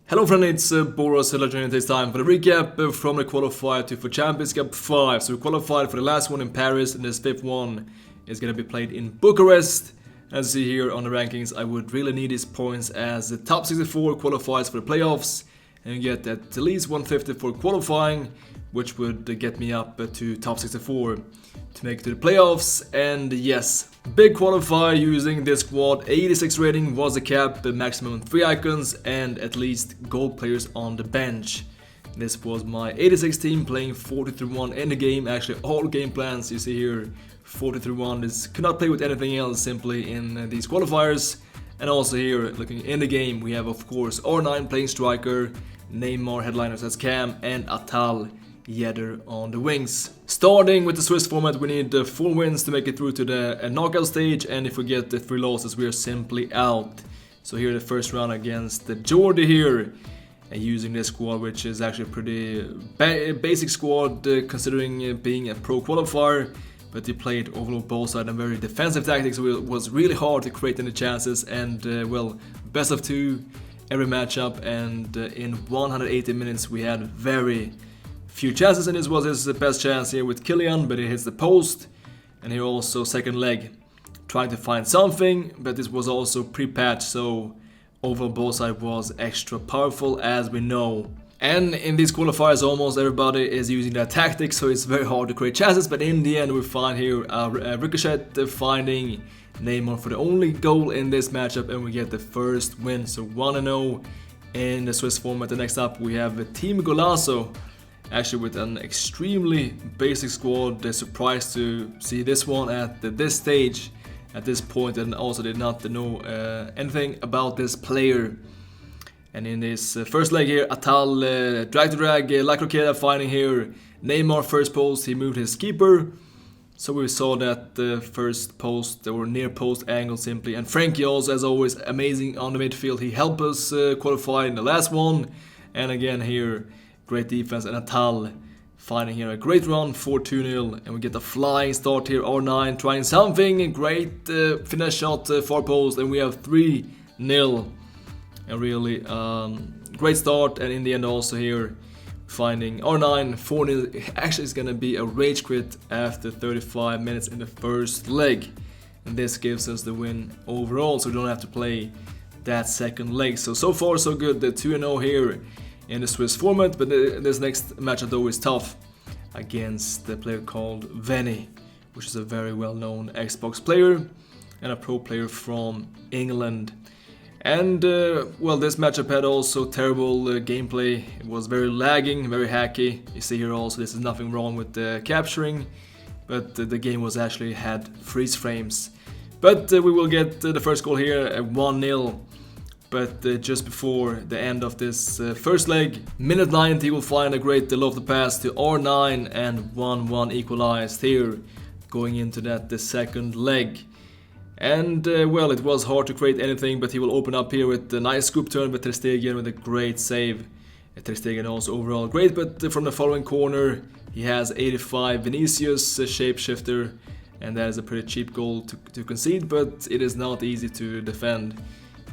Hello friends, it's BorasLegend. It's time for the recap from the qualifier to for Champions Cup 5. So we qualified for the last one in Paris, and this fifth one is going to be played in Bucharest. As you see here on the rankings, I would really need these points as the top 64 qualifies for the playoffs, and you get at least 150 for qualifying, which would get me up to top 64 to make it to the playoffs. And yes, big qualifier using this squad. 86 rating was the cap, the maximum 3 icons and at least gold players on the bench. This was my 86 team playing 40-1 in the game. Actually all game plans you see here 40-1. This could not play with anything else simply in these qualifiers. And also here looking in the game we have of course R9 playing striker, Neymar headliners as cam, and Atal Yedder on the wings. Starting with the Swiss format, we need 4 wins to make it through to the knockout stage, and if we get the 3 losses we are simply out. So here the first round against the Jordy here, and using this squad, which is actually a pretty basic squad considering being a pro qualifier, but they played overall ball side and very defensive tactics, so it was really hard to create any chances. And well, best of 2 every matchup, and in 180 minutes we had very few chances, and this was his best chance here with Kylian, but it hits the post. And here also second leg, trying to find something, but this was also pre-patched, so overall ball side was extra powerful as we know. And in these qualifiers almost everybody is using that tactic, so it's very hard to create chances, but in the end we find here a ricochet finding Neymar for the only goal in this matchup, and we get the first win, so 1-0 in the Swiss format. And next up we have Team Golazo, actually with an extremely basic squad. They're surprised to see this one at this stage, at this point, and also did not know anything about this player. And in this first leg here, Atal drag to drag, like Roqueta finding here Neymar first post, he moved his keeper. So we saw that the first post or near post angle simply, and Frankie also as always amazing on the midfield. He helped us qualify in the last one, and again here great defense, and Atal finding here a great run for 2-0, and we get a flying start here. R9 trying something, a great finesse shot far post, and we have 3-0. A really great start, and in the end also here finding R9 4-0. Actually it's gonna be a rage quit after 35 minutes in the first leg, and this gives us the win overall, so we don't have to play that second leg. So far so good, the 2-0 here in the Swiss format. But this next matchup though is tough against the player called Venny, which is a very well-known Xbox player and a pro player from England. And well, this matchup had also terrible gameplay. It was very lagging, very hacky. You see here also this is nothing wrong with the capturing, but the game was actually had freeze frames. But we will get the first goal here at 1-0. But just before the end of this first leg, minute 90, will find a great lofted pass to R9, and 1-1 equalized here, going into the second leg. And well, it was hard to create anything, but he will open up here with a nice scoop turn with Ter Stegen with a great save. Ter Stegen also overall great, but from the following corner he has 85 Vinicius shapeshifter, and that is a pretty cheap goal to concede, but it is not easy to defend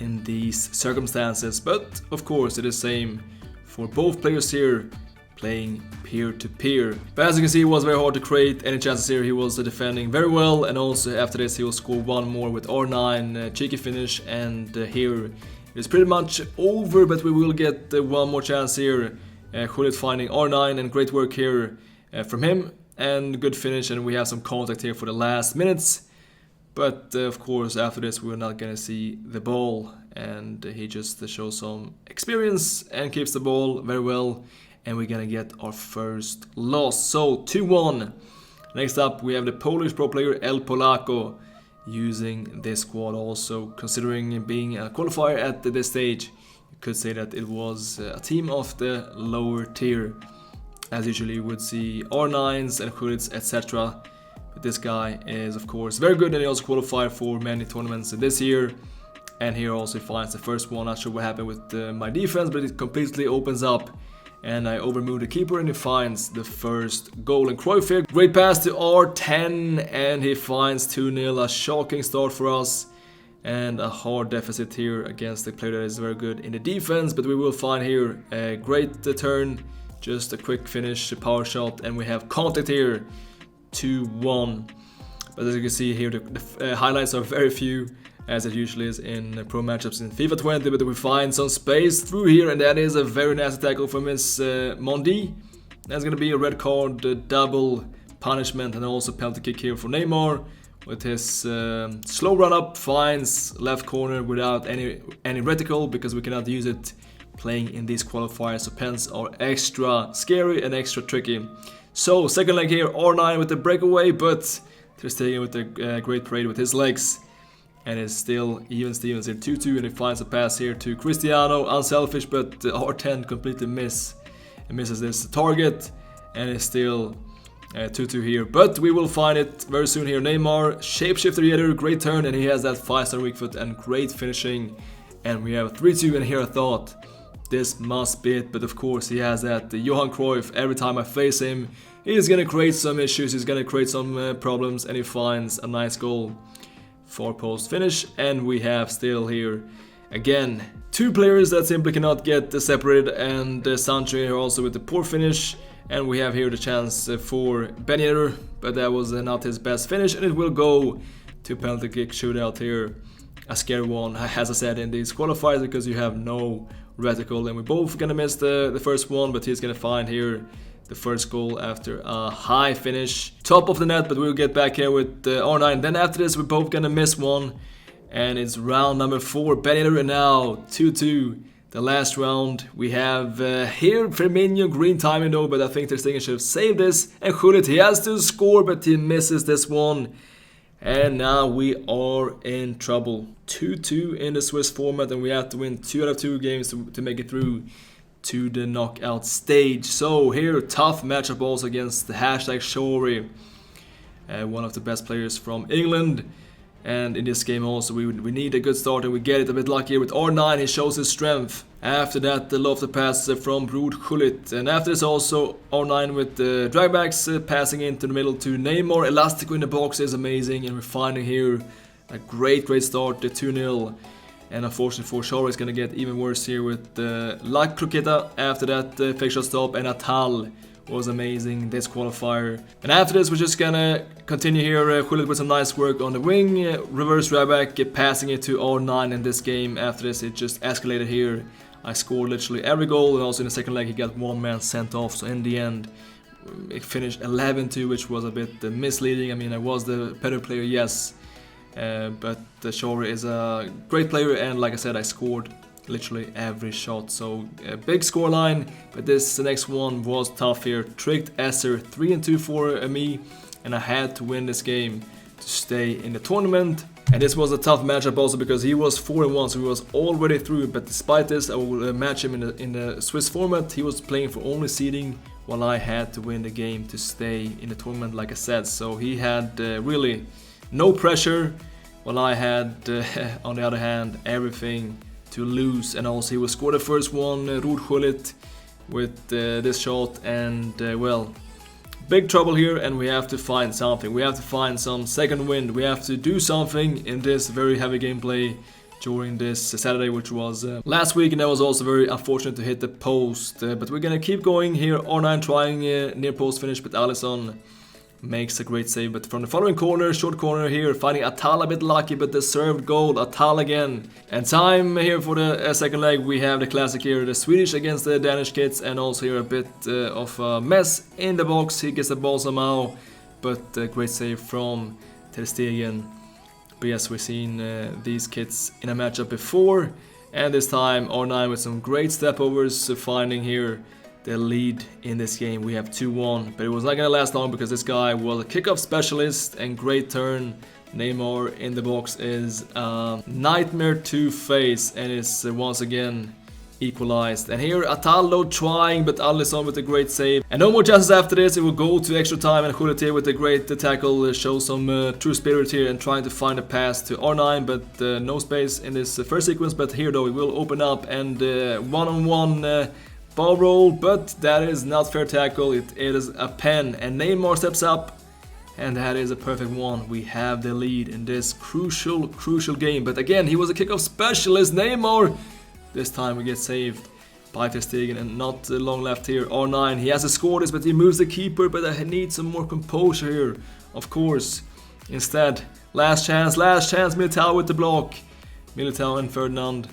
in these circumstances. But of course it is same for both players here playing peer-to-peer. But as you can see, it was very hard to create any chances here. He was defending very well, and also after this he will score one more with R9 cheeky finish, and here it's pretty much over, but we will get one more chance here. Jordy finding R9, and great work here from him, and good finish, and we have some contact here for the last minutes. But of course after this we're not gonna see the ball, and he just shows some experience and keeps the ball very well, and we're gonna get our first loss. So 2-1. Next up we have the Polish pro player El Polako using this squad also. Considering being a qualifier at this stage, you could say that it was a team of the lower tier, as usually you would see R9s and Jordys, etc. But this guy is of course very good, and he also qualified for many tournaments this year. And here also he finds the first one. Not sure what happened with my defense, but it completely opens up, and I overmove the keeper, and he finds the first goal. And Cruyff here, great pass to R10, and he finds 2-0, a shocking start for us. and a hard deficit here against the player that is very good in the defense, but we will find here a great turn, just a quick finish, a power shot, and we have contact here, 2-1. But as you can see here, the highlights are very few, as it usually is in pro matchups in FIFA 20, but we find some space through here, and that is a very nasty tackle from Miss Mondi. That's going to be a red card, double punishment, and also penalty kick here for Neymar with his slow run up, finds left corner without any reticle, because we cannot use it playing in these qualifiers, so pens are extra scary and extra tricky. So second leg here, R9 with the breakaway, but Ter Stegen with the great parade with his legs. And it's still even Stevens here, 2-2, and he finds a pass here to Cristiano, unselfish, but R10 completely misses this target, and it's still 2-2 here. But we will find it very soon here. Neymar, shapeshifter header, great turn, and he has that 5-star weak foot and great finishing. And we have 3-2, and here I thought, this must be it, but of course he has that Johan Cruyff. Every time I face him, he's gonna create some issues, he's gonna create some problems, and he finds a nice goal. Far post finish, and we have still here again 2 players that simply cannot get separated, and Sancho here also with the poor finish, and we have here the chance for Benyer, but that was not his best finish, and it will go to penalty kick shootout here. A scary one, as I said, in these qualifiers, because you have no reticle, and we're both gonna miss the first one, but he's gonna find here the first goal after a high finish, top of the net, but we'll get back here with R9. Then after this, we're both gonna miss one, and it's round number 4. Benner, and now 2-2, the last round. We have here Firmino, green timing though, but I think Ter Stegen should have saved this, and Gullit, he has to score, but he misses this one, and now we are in trouble. 2-2 in the Swiss format, and we have to win 2 out of 2 games to make it through to the knockout stage. So here, tough matchup also against the #Shawrey, one of the best players from England. And in this game also we need a good start, and we get it a bit lucky here with R9. He shows his strength. After that, the lofted pass from Ruud Gullit, and after this also R9 with the dragbacks, passing into the middle to Neymar. Elastico in the box is amazing, and we're finding here a great start, the 2-0. And unfortunately for Shawrey, it's going to get even worse here with La Croqueta. After that, fake shot stop, and Atal was amazing this qualifier. And after this, we're just going to continue here. Gullit with some nice work on the wing. Reverse right-back, passing it to R9 in this game. After this, it just escalated here. I scored literally every goal, and also in the second leg, he got one man sent off. So in the end, it finished 11-2, which was a bit misleading. I mean, I was the better player, yes. But Shawrey is a great player, and like I said, I scored literally every shot. So a big scoreline, but this next one was tough here. Tricked Esser, 3-2 for me, and I had to win this game to stay in the tournament. And this was a tough matchup also because he was 4-1, so he was already through. But despite this, I will match him in the Swiss format. He was playing for only seeding, while I had to win the game to stay in the tournament, like I said. So he had really no pressure, while I had, on the other hand, everything to lose. And also he will score the first one, Ruud Gullit, with this shot. And well, big trouble here, and we have to find something. We have to find some second wind. We have to do something in this very heavy gameplay during this Saturday, which was last week, and that was also very unfortunate to hit the post. But we're gonna keep going here. R9 trying near post finish, but Alisson makes a great save. But from the following corner, short corner here, finding Atal a bit lucky, but deserved goal. Atal again. And time here for the second leg. We have the classic here, the Swedish against the Danish kids, and also here a bit of a mess in the box. He gets the ball somehow, but great save from Ter Stegen. But yes, we've seen these kids in a matchup before, and this time R9 with some great step overs, finding here the lead in this game. We have 2-1, but it was not gonna last long because this guy was a kickoff specialist, and great turn. Neymar in the box is a nightmare to face, and it's once again equalized. And here Atallo trying, but Alisson with a great save. And no more chances after this. It will go to extra time, and Gullit here with a great tackle shows some true spirit here and trying to find a pass to R9, but no space in this first sequence. But here though, it will open up, and one-on-one ball roll, but that is not fair tackle. It is a pen, and Neymar steps up And that is a perfect one. We have the lead in this crucial game. But again, he was a kickoff specialist. Neymar. This time we get saved by Ter Stegen, and not long left here. R9, he has to score this, but he moves the keeper. But I need some more composure here, of course. Instead, last chance, Militao with the block. Militao and Ferdinand,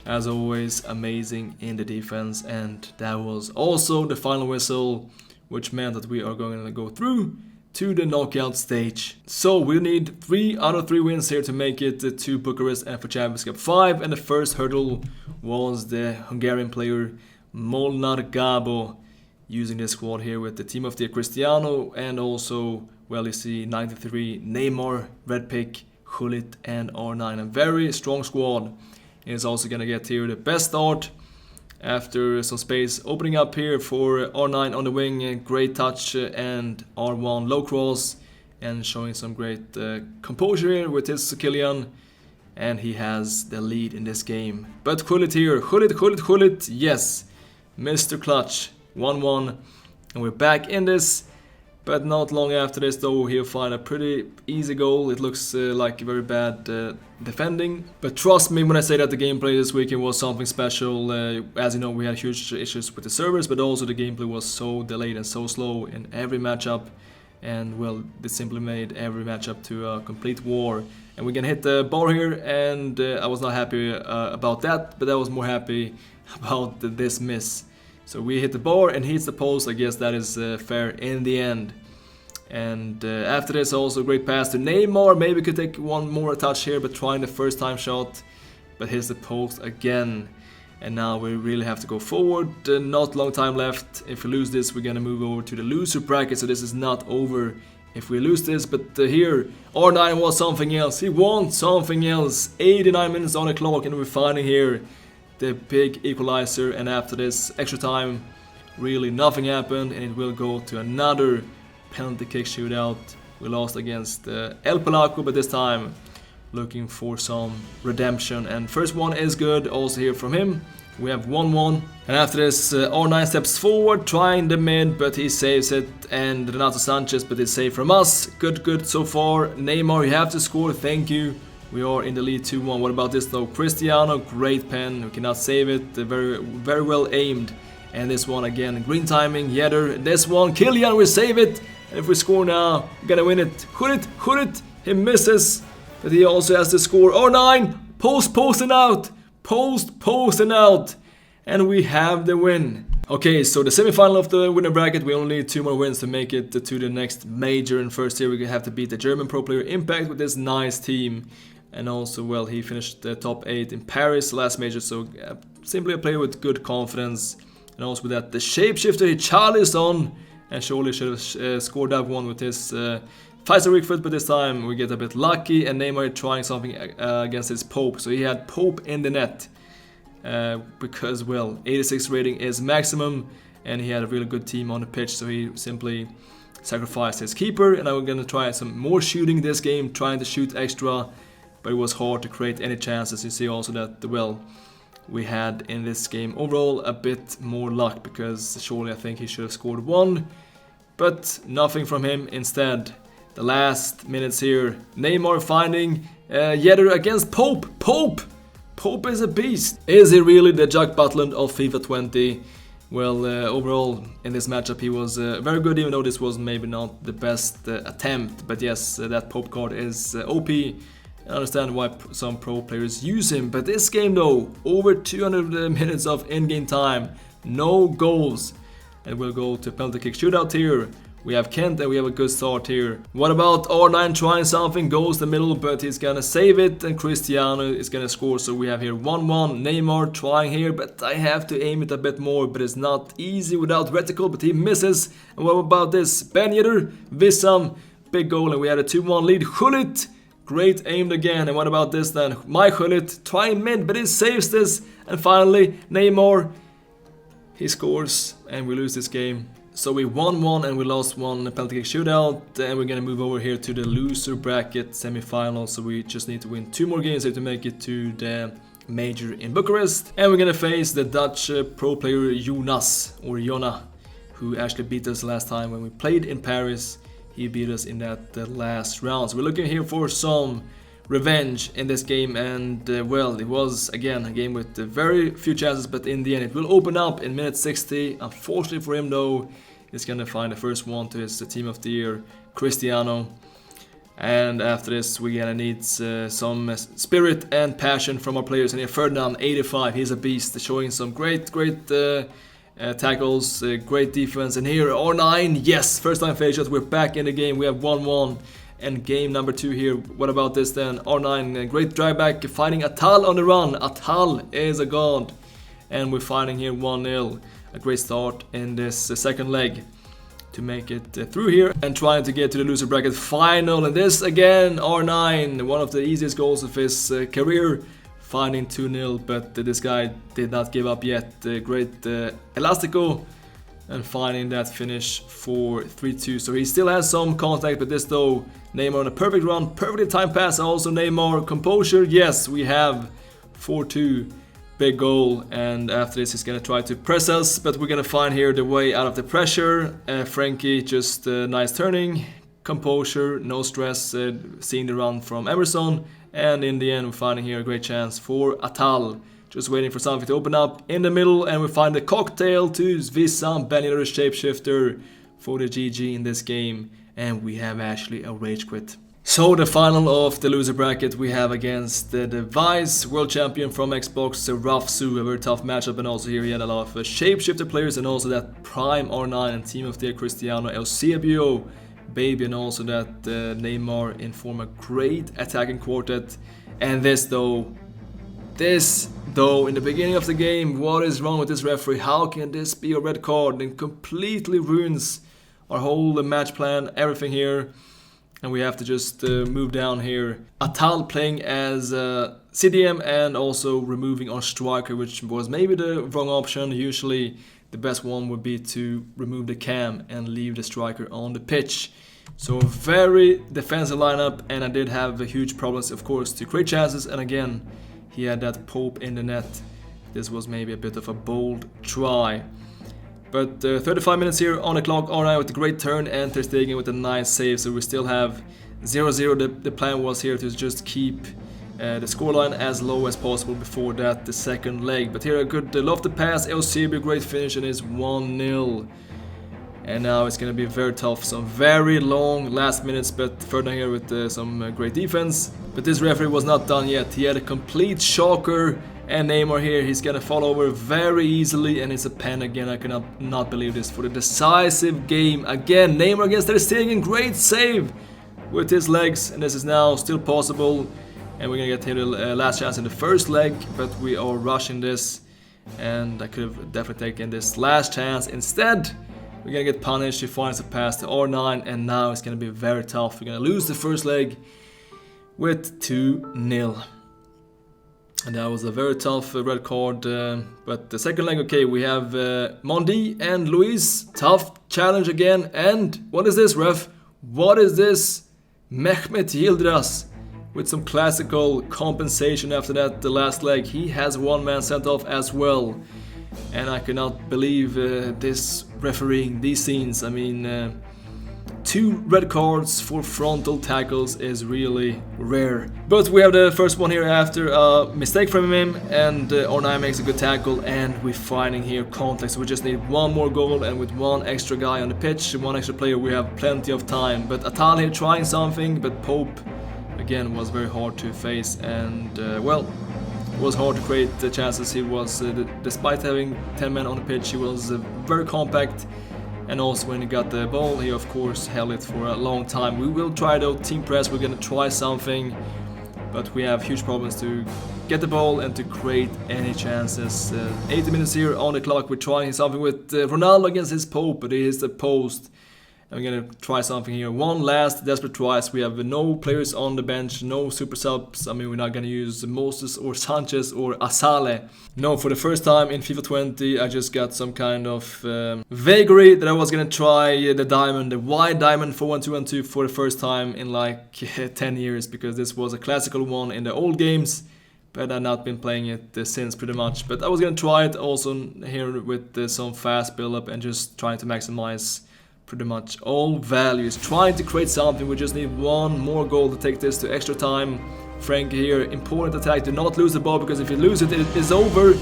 as always, amazing in the defense. And that was also the final whistle, which meant that we are going to go through to the knockout stage. So we need 3 out of 3 wins here to make it to Bucharest and for Champions Cup 5. And the first hurdle was the Hungarian player Molnargabo, using this squad here with the team of the Cristiano and also, well, you see 93 Neymar, red pick, Gullit and R9. A very strong squad. Is also gonna get here the best start after some space opening up here for R9 on the wing. Great touch and R1 low cross, and showing some great composure here with his Kylian, and he has the lead in this game. But Gullit here, Gullit, yes, Mr. Clutch, 1-1, and we're back in this. But not long after this, though, he'll find a pretty easy goal. It looks like very bad defending. But trust me when I say that the gameplay this weekend was something special. As you know, we had huge issues with the servers, but also the gameplay was so delayed and so slow in every matchup. And, well, this simply made every matchup to a complete war. And we can hit the bar here, and I was not happy about that, but I was more happy about this miss. So we hit the bar and he hits the post. I guess that is fair in the end. And after this, also great pass to Neymar. Maybe could take one more touch here, but trying the first time shot, but hits the post again. And now we really have to go forward. Not long time left. If we lose this, we're gonna move over to the loser bracket. So this is not over if we lose this. But here, R9 was something else. He won something else. 89 minutes on the clock, and we're finding here the big equalizer. And after this extra time, really nothing happened, and it will go to another penalty kick shootout. We lost against El Polako, but this time looking for some redemption. And first one is good, also here from him. We have 1-1. And after this, R9 steps forward, trying the mid, but he saves it. And Renato Sanchez, but it's safe from us. Good so far. Neymar, you have to score, thank you. We are in the lead 2-1. What about this though? Cristiano, great pen. We cannot save it. Very well aimed. And this one again, green timing. Yedder. This one, Kylian, we save it. And if we score now, we're gonna win it. Gullit. He misses, but he also has to score. R9, posting out. Posting out. And we have the win. Okay, so the semi-final of the winner bracket, we only need 2 more wins to make it to the next major. And first here we have to beat the German pro player Impact with this nice team. And also, well, he finished the top 8 in Paris last major, so simply a player with good confidence. And also with that, the shapeshifter Charlison, and surely should have scored that one with his Pfizer weak foot, but this time we get a bit lucky, and Neymar trying something against his Pope. So he had Pope in the net, because, well, 86 rating is maximum, and he had a really good team on the pitch, so he simply sacrificed his keeper. And I'm gonna try some more shooting this game, trying to shoot extra, but it was hard to create any chances. You see also that, well, we had in this game overall a bit more luck, because surely I think he should have scored one, but nothing from him. Instead, the last minutes here, Neymar finding Yedder against Pope. Pope is a beast. Is he really the Jack Butland of FIFA 20? Well, overall in this matchup he was very good, even though this was maybe not the best attempt. But yes, that Pope card is OP. I understand why some pro players use him, but this game though, over 200 minutes of in-game time, no goals. And we'll go to penalty kick shootout here. We have Kent and we have a good start here. What about R9 trying something, goes the middle, but he's gonna save it, and Cristiano is gonna score. So we have here 1-1, Neymar trying here, but I have to aim it a bit more, but it's not easy without reticle, but he misses. And what about this? Ben Yedder, Wissam, big goal, and we had a 2-1 lead. Gullit, great aimed again. And what about this then? My Gullit trying mid, but he saves this. And finally, Neymar, he scores, and we lose this game. So we won one and we lost one penalty kick shootout, and we're gonna move over here to the loser bracket semi-final. So we just need to win 2 more games here to make it to the major in Bucharest. And we're gonna face the Dutch pro player Jonna, who actually beat us last time when we played in Paris. he beat us in that last round. So we're looking here for some revenge in this game, and well, it was again a game with very few chances, but in the end it will open up in minute 60. Unfortunately for him though, he's gonna find the first one to his team of the year, Cristiano. And after this, we're gonna need some spirit and passion from our players. And here, Ferdinand, 85, he's a beast, showing some great tackles, great defense. And here, R9, yes, first time face shots, we're back in the game. We have 1-1, and game number 2 here. What about this then? R9, great drive back, fighting Atal on the run. Atal is a god. And we're fighting here 1-0. A great start in this second leg to make it through here and trying to get to the loser bracket final. And this again, R9, one of the easiest goals of his career, finding 2-0, but this guy did not give up yet. Great elastico and finding that finish for 3-2. So he still has some contact, but this though, Neymar on a perfect run, perfectly timed pass. Also Neymar, composure, yes, we have 4-2. Big goal, and after this he's gonna try to press us, but we're gonna find here the way out of the pressure. Frankie just nice turning, composure, no stress, seeing the run from Emerson, and in the end we're finding here a great chance for Atal, just waiting for something to open up in the middle, and we find the cocktail to Vissam Ben Yedder, shapeshifter, for the GG in this game, and we have actually a rage quit. So the final of the loser bracket we have against the vice world champion from Xbox, Rafsou, a very tough matchup, and also here he had a lot of shapeshifter players, and also that prime R9 and team of the year Cristiano, Eusebio, baby, and also that Neymar in form a great attacking quartet. And this though, in the beginning of the game, what is wrong with this referee? How can this be a red card? It completely ruins our whole match plan, everything here. And we have to just move down here. Atal playing as CDM and also removing our striker, which was maybe the wrong option. Usually the best one would be to remove the cam and leave the striker on the pitch. So a very defensive lineup, and I did have huge problems, of course, to create chances. And again, he had that Pope in the net. This was maybe a bit of a bold try. But 35 minutes here on the clock, R9 with a great turn, and Ter Stegen with a nice save, so we still have 0-0. The plan was here to just keep the scoreline as low as possible before that, the second leg. But here a good lofted pass, Eusebio, great finish, and it's 1-0. And now it's going to be very tough, some very long last minutes, but Ferdinand here with some great defense. But this referee was not done yet, he had a complete shocker. And Neymar here, he's gonna fall over very easily, and it's a pen again. I cannot not believe this for the decisive game. Again, Neymar against Ter Stegen, great save with his legs, and this is now still possible. And we're gonna get here the last chance in the first leg, but we are rushing this, and I could have definitely taken this last chance. Instead, we're gonna get punished. He finds a pass to R9, and now it's gonna be very tough. We're gonna lose the first leg with 2-0. And that was a very tough red card, but the second leg, okay, we have Mondi and Luis, tough challenge again, and what is this, ref? What is this? Mehmet Yildiz with some classical compensation after that, the last leg. He has one man sent off as well, and I cannot believe this refereeing, these scenes. I mean, 2 red cards for frontal tackles is really rare. But we have the first one here after a mistake from him, and R9 makes a good tackle, and we're finding here contact. So we just need one more goal, and with one extra guy on the pitch, one extra player, we have plenty of time. But Atal here trying something, but Pope again was very hard to face, and well, it was hard to create the chances. He was, despite having 10 men on the pitch, he was very compact. And also when he got the ball, he of course held it for a long time. We will try though, team press, we're gonna try something. But we have huge problems to get the ball and to create any chances. 80 minutes here on the clock, we're trying something with Ronaldo against his Pope, but it is the post. I'm gonna try something here. One last desperate try. We have no players on the bench, no super subs. I mean, we're not gonna use Moses or Sanchez or Asale. No, for the first time in FIFA 20, I just got some kind of vagary that I was gonna try the diamond, the wide diamond 4-1-2-1-2 for the first time in like 10 years, because this was a classical one in the old games. But I've not been playing it since pretty much. But I was gonna try it also here with some fast build up and just trying to maximize pretty much all values. Trying to create something, we just need one more goal to take this to extra time. Frankie here, important attack, do not lose the ball, because if you lose it, it is over.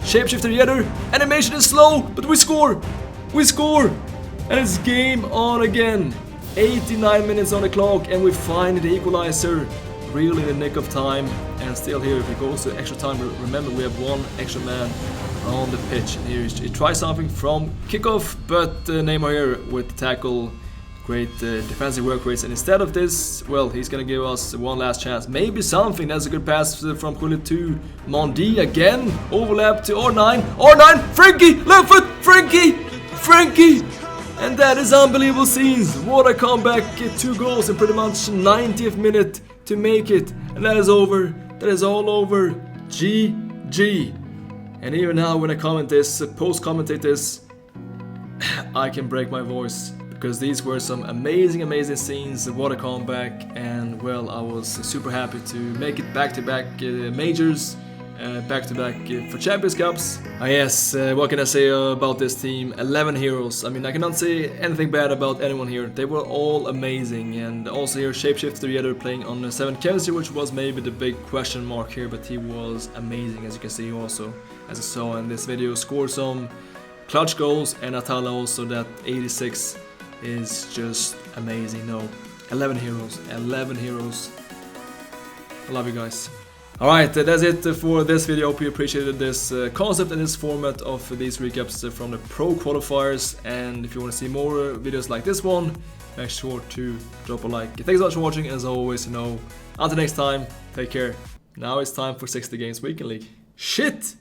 Shapeshifter together, animation is slow, but we score! We score! And it's game on again. 89 minutes on the clock, and we find the equalizer really in the nick of time. And still here, if it goes to extra time, remember we have one extra man on the pitch. And here he tries something from kickoff, but Neymar here with the tackle. Great defensive work rates, and instead of this, well, he's gonna give us one last chance. Maybe something. That's a good pass from Julio to Mondi again. Overlap to R9. R9! Frankie! Left foot! Frankie! And that is unbelievable scenes. What a comeback. 2 goals in pretty much 90th minute to make it. And that is over. That is all over. GG. And even now when I comment this, post-commentate this, I can break my voice. Because these were some amazing scenes. What a comeback. And well, I was super happy to make it back-to-back majors. Back-to-back for Champions Cups. Yes, what can I say about this team? 11 heroes. I mean, I cannot say anything bad about anyone here. They were all amazing. And also here, Shapeshifter together playing on 7 chemistry, which was maybe the big question mark here. But he was amazing, as you can see also. As I saw in this video, scored some clutch goals. And Atala also, that 86 is just amazing. No, 11 heroes. 11 heroes. I love you guys. Alright, that's it for this video. Hope you appreciated this concept and this format of these recaps from the Pro Qualifiers. And if you want to see more videos like this one, make sure to drop a like. Thanks so much for watching. As always, until next time, take care. Now it's time for 60 Games Weekend League. Shit!